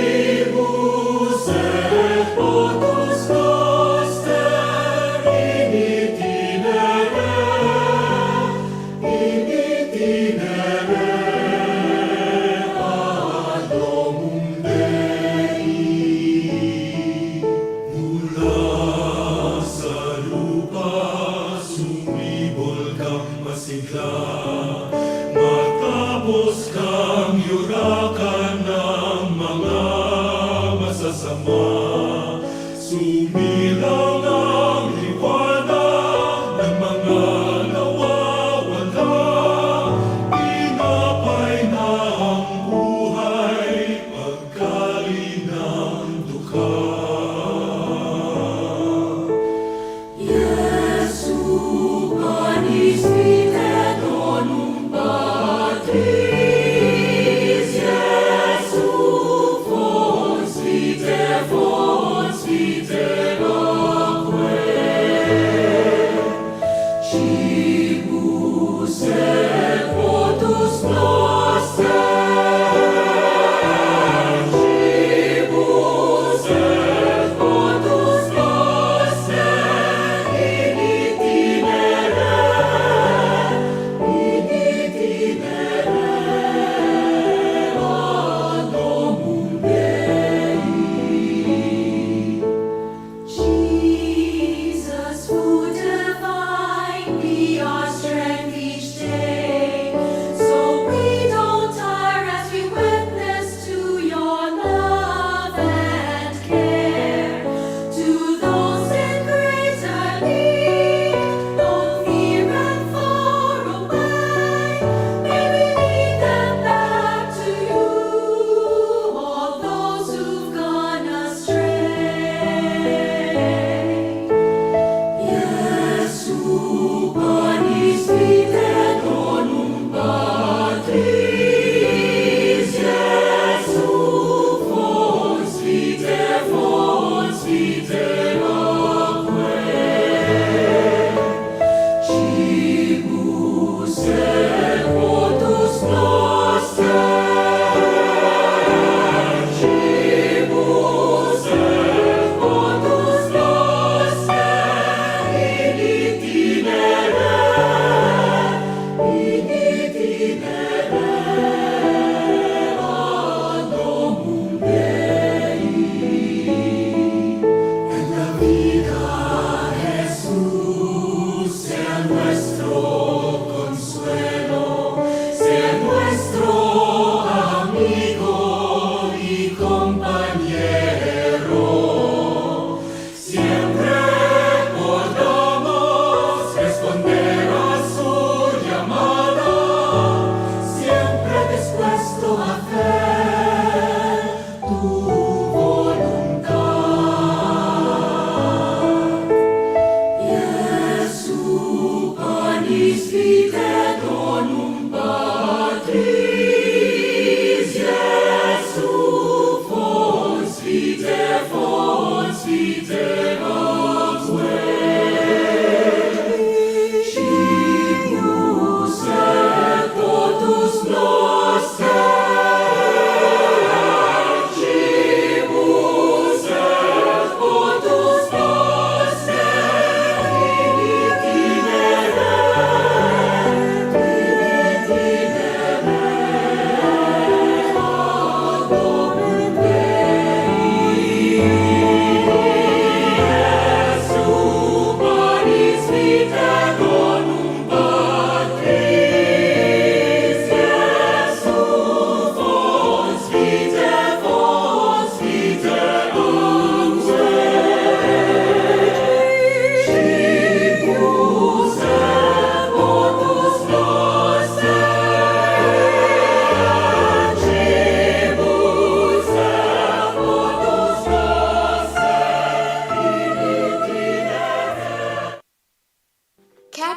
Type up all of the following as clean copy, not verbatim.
Cibus et potus noster, initi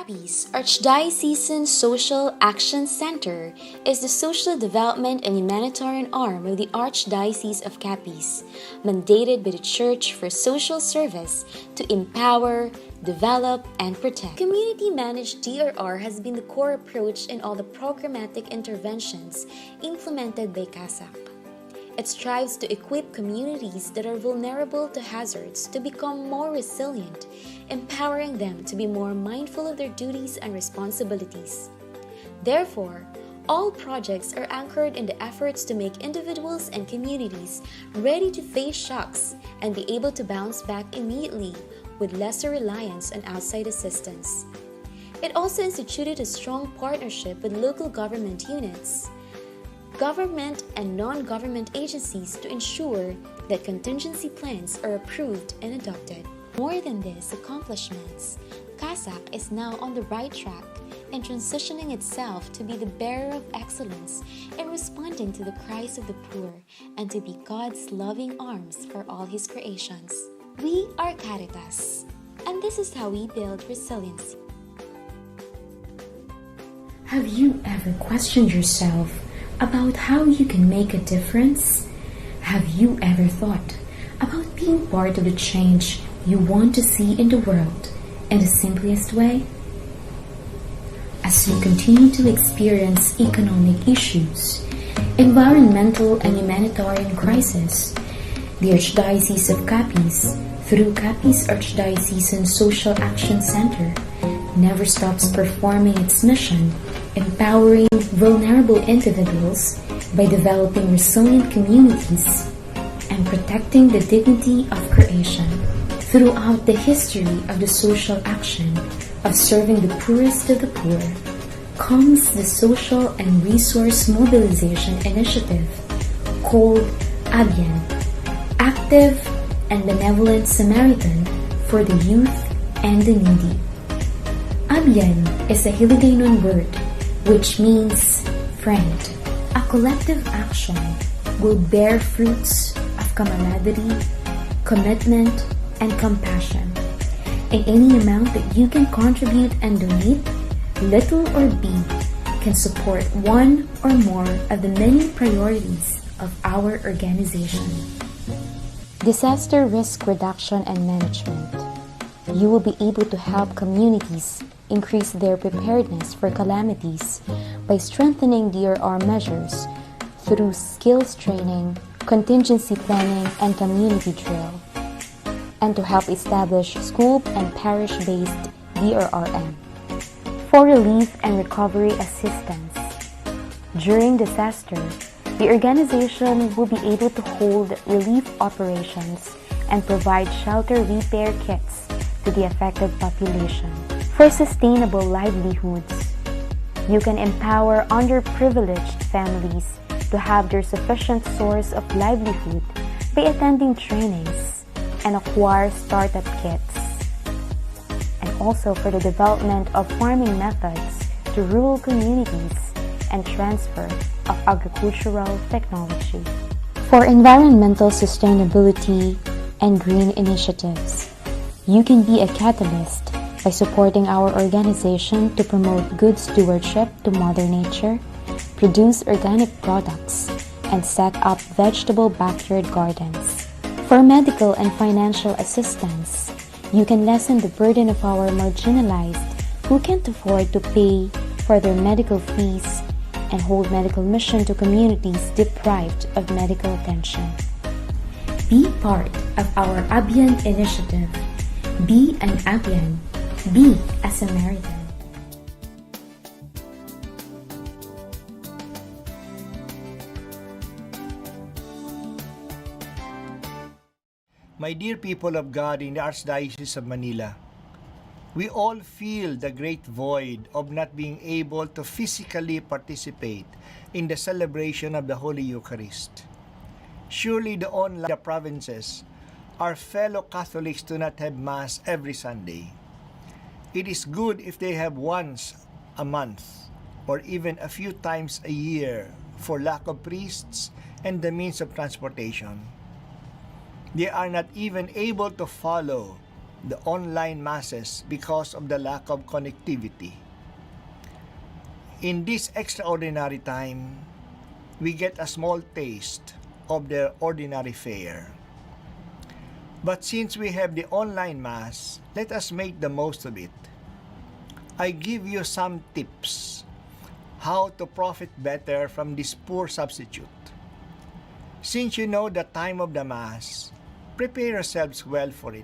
Capiz, Archdiocesan Social Action Center, is the social development and humanitarian arm of the Archdiocese of Capiz, mandated by the Church for social service to empower, develop, and protect. Community-managed DRR has been the core approach in all the programmatic interventions implemented by Casac. It strives to equip communities that are vulnerable to hazards to become more resilient, empowering them to be more mindful of their duties and responsibilities. Therefore, all projects are anchored in the efforts to make individuals and communities ready to face shocks and be able to bounce back immediately with lesser reliance on outside assistance. It also instituted a strong partnership with local government units, government and non-government agencies to ensure that contingency plans are approved and adopted. More than these accomplishments, Casac is now on the right track in transitioning itself to be the bearer of excellence in responding to the cries of the poor and to be God's loving arms for all His creations. We are Caritas, and this is how we build resiliency. Have you ever questioned yourself about how you can make a difference? Have you ever thought about being part of the change you want to see in the world in the simplest way? As we continue to experience economic issues, environmental and humanitarian crisis, the Archdiocese of Capiz, through Capiz Archdiocesan Social Action Center, never stops performing its mission, empowering vulnerable individuals by developing resilient communities and protecting the dignity of creation. Throughout the history of the social action of serving the poorest of the poor comes the social and resource mobilization initiative called ABIEN, Active and Benevolent Samaritan for the Youth and the Needy. ABIEN is a Hiligaynon word which means friend. A collective action will bear fruits of camaraderie, commitment, and compassion. In any amount that you can contribute and donate, little or big, can support one or more of the many priorities of our organization. Disaster risk reduction and management. You will be able to help communities increase their preparedness for calamities by strengthening DRR measures through skills training, contingency planning, and community drill, and to help establish school and parish-based DRRM. For relief and recovery assistance. During disaster, the organization will be able to hold relief operations and provide shelter repair kits to the affected population. For sustainable livelihoods, you can empower underprivileged families to have their sufficient source of livelihood by attending trainings and acquire startup kits. And also for the development of farming methods to rural communities and transfer of agricultural technology. For environmental sustainability and green initiatives, you can be a catalyst by supporting our organization to promote good stewardship to Mother Nature, produce organic products, and set up vegetable backyard gardens. For medical and financial assistance, you can lessen the burden of our marginalized who can't afford to pay for their medical fees and hold medical mission to communities deprived of medical attention. Be part of our ABIEN initiative. Be an ABIEN. Be a Samaritan. My dear people of God in the Archdiocese of Manila, we all feel the great void of not being able to physically participate in the celebration of the Holy Eucharist. Surely the online provinces, our fellow Catholics do not have Mass every Sunday. It is good if they have once a month or even a few times a year for lack of priests and the means of transportation. They are not even able to follow the online masses because of the lack of connectivity. In this extraordinary time, we get a small taste of their ordinary fare. But since we have the online Mass, let us make the most of it. I give you some tips how to profit better from this poor substitute. Since you know the time of the Mass, prepare yourselves well for it.